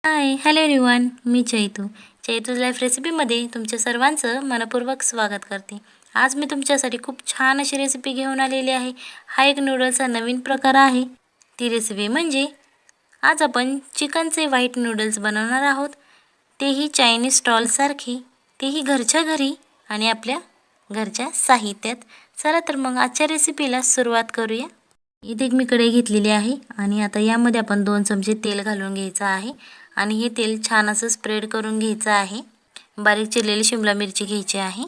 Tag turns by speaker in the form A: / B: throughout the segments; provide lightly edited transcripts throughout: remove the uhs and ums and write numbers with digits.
A: Hello everyone, मी Chaitu's life रेसिपीमध्ये तुमच्या सर्वांचं मनपूर्वक स्वागत करते। आज मी तुमच्यासाठी खूप छान अशी रेसिपी घेऊन आलेली आहे। हा एक नूडल्सचा नवीन प्रकार आहे। ती रेसिपी म्हणजे आज आपण चिकनचे व्हाईट नूडल्स बनवणार आहोत, तेही चायनीज स्टॉलसारखे, तेही घरच्या घरी आणि आपल्या घरच्या साहित्यात। चला तर मग आजच्या रेसिपीला सुरुवात करूया। इथे एक मी कढई घेतलेली आहे आणि आता यामध्ये आपण 2 चमचे तेल घालून घ्यायचं आहे आणि हे तेल छान असं स्प्रेड करून घ्यायचं आहे। बारीक चिरलेली शिमला मिरची घ्यायची आहे।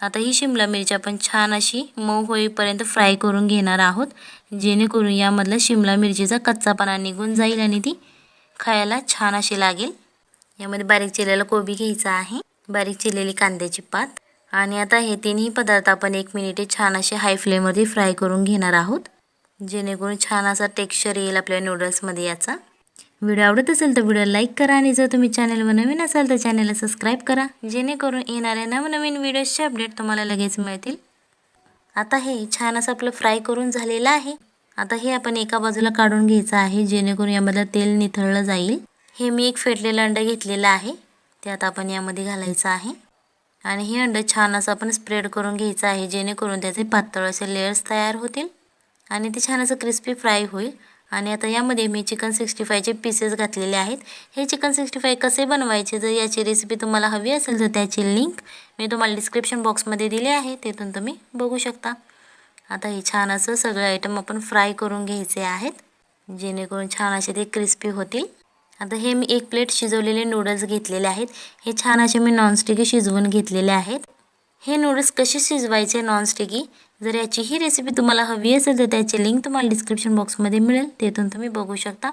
A: आता ही शिमला मिरची आपण छान अशी मऊ होईपर्यंत फ्राय करून घेणार आहोत, जेणेकरून यामधला शिमला मिरचीचा कच्चापणा निघून जाईल आणि ती खायला छान अशी लागेल। यामध्ये बारीक चिरलेला कोबी घ्यायचा आहे, बारीक चिरलेली कांद्याची पात आणि आता हे तिन्ही पदार्थ आपण 1 मिनिट छान असे हाय फ्लेममध्ये फ्राय करून घेणार आहोत, जेणेकरून छान असा टेक्स्चर येईल आपल्या नूडल्समध्ये याचा। व्हिडिओ आवडत असेल तर व्हिडिओ लाईक करा आणि जर तुम्ही चॅनलवर नवीन असाल तर चॅनलला सबस्क्राइब करा, जेणेकरून येणाऱ्या नवनवीन व्हिडिओजचे अपडेट तुम्हाला लगेच मिळतील। आता हे छान असं आपलं फ्राय करून झालेलं आहे। आता हे आपण एका बाजूला काढून घ्यायचं आहे, जेणेकरून यामधलं तेल निथळलं जाईल। हे मी एक फेटलेलं अंड घेतलेलं आहे, ते आता आपण यामध्ये घालायचं आहे आणि हे अंड छान असं आपण स्प्रेड करून घ्यायचं आहे, जेणेकरून त्याचे पातळ असे लेयर्स तयार होतील आणि ते छान असं क्रिस्पी फ्राय होईल। आणि आता यामध्ये मी चिकन 65 चे पीसेस घातलेले आहेत। हे चिकन 65 कसे बनवायचे, जर याची रेसिपी तुम्हाला हवी असेल तर त्याची लिंक मी तुम्हाला डिस्क्रिप्शन बॉक्समध्ये दिली आहे, तेथून तुम्ही बघू शकता। आता हे छान असं सगळे आयटम आपण फ्राय करून घ्यायचे आहेत, जेणेकरून छान असे ते क्रिस्पी होतील। आता हे मी 1 प्लेट शिजवलेले नूडल्स घेतलेले आहेत। हे छान असे मी नॉनस्टिकी शिजवून घेतलेले आहेत। हे नूडल्स कसे शिजवायचे नॉनस्टिकी, जर याची ही रेसिपी तुम्हाला हवी असेल तर त्याची लिंक तुम्हाला डिस्क्रिप्शन बॉक्समध्ये मिळेल, तेथून तुम्ही बघू शकता।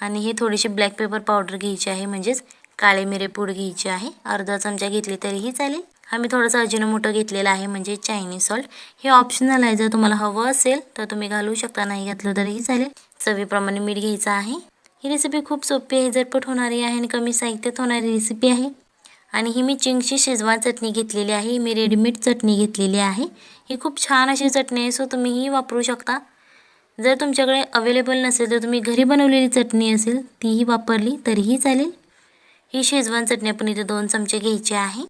A: आणि हे थोडीशी ब्लॅक पेपर पावडर घ्यायची आहे, म्हणजेच काळे मिरे पूड घ्यायची आहे। अर्धा चमचा घेतली तरीही चालेल। आम्ही थोडासा अजिनोमोटो घेतलेला आहे, म्हणजे चायनीज सॉल्ट। हे ऑप्शनल आहे, जर तुम्हाला हवं असेल तर तुम्ही घालू शकता, नाही घातलं तरीही चालेल। चवीप्रमाणे मीठ घ्यायचं आहे। ही रेसिपी खूप सोपी आहे, झटपट होणारी आहे आणि कमी साहित्यात होणारी रेसिपी आहे। आणि ही मी चिंगची शेजवान चटणी घेतलेली आहे, मी रेडीमेड चटणी घेतलेली आहे। ही खूप छान अशी चटणी आहे, सो तुम्ही ही वापरू शकता। जर तुमच्याकडे अवेलेबल नसेल तर तुम्ही घरी बनवलेली चटणी असेल तीही वापरली तरीही चालेल। ही शेजवान चटणी आपण इथे 2 चमचे घ्यायची आहे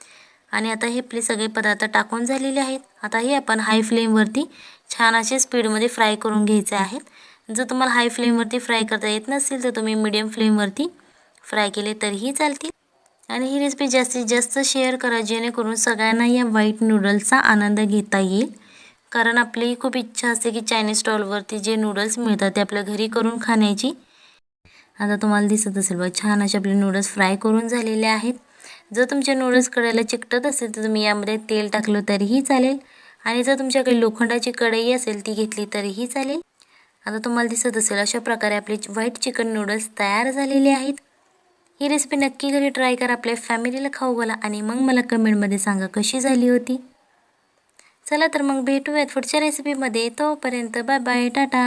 A: आणि आता हे आपले सगळे पदार्थ टाकून झालेले आहेत। आता हे आपण हाय फ्लेमवरती छान असे स्पीडमध्ये फ्राय करून घ्यायचे आहेत। जर तुम्हाला हाय फ्लेमवरती फ्राय करता येत नसेल तर तुम्ही मीडियम फ्लेमवरती फ्राय केले तरीही चालतील। आणि ही रेसिपी जास्तीत जास्त शेअर करा, जेणेकरून सगळ्यांना या व्हाईट नूडल्सचा आनंद घेता येईल। कारण आपली खूप इच्छा असते की चायनीज स्टॉलवरती जे नूडल्स मिळतात ते आपल्या घरी करून खाण्याची। आता तुम्हाला दिसत असेल बघा, छान असे आपले नूडल्स फ्राय करून झालेले आहेत। जर तुमचे नूडल्स कढईला चिकटत असेल तर तुम्ही यामध्ये तेल टाकलं तरीही चालेल आणि जर तुमच्याकडे लोखंडाची कढई असेल ती घेतली तरीही चालेल। आता तुम्हाला दिसत असेल अशा प्रकारे आपले व्हाईट चिकन नूडल्स तयार झालेले आहेत। ही रेसिपी नक्की घरी ट्राय करा, आपल्या फॅमिलीला खाऊ घाला आणि मग मला कमेंटमध्ये सांगा कशी झाली होती। चला तर मग भेटूयात पुढच्या रेसिपीमध्ये, तोपर्यंत बाय बाय, टाटा।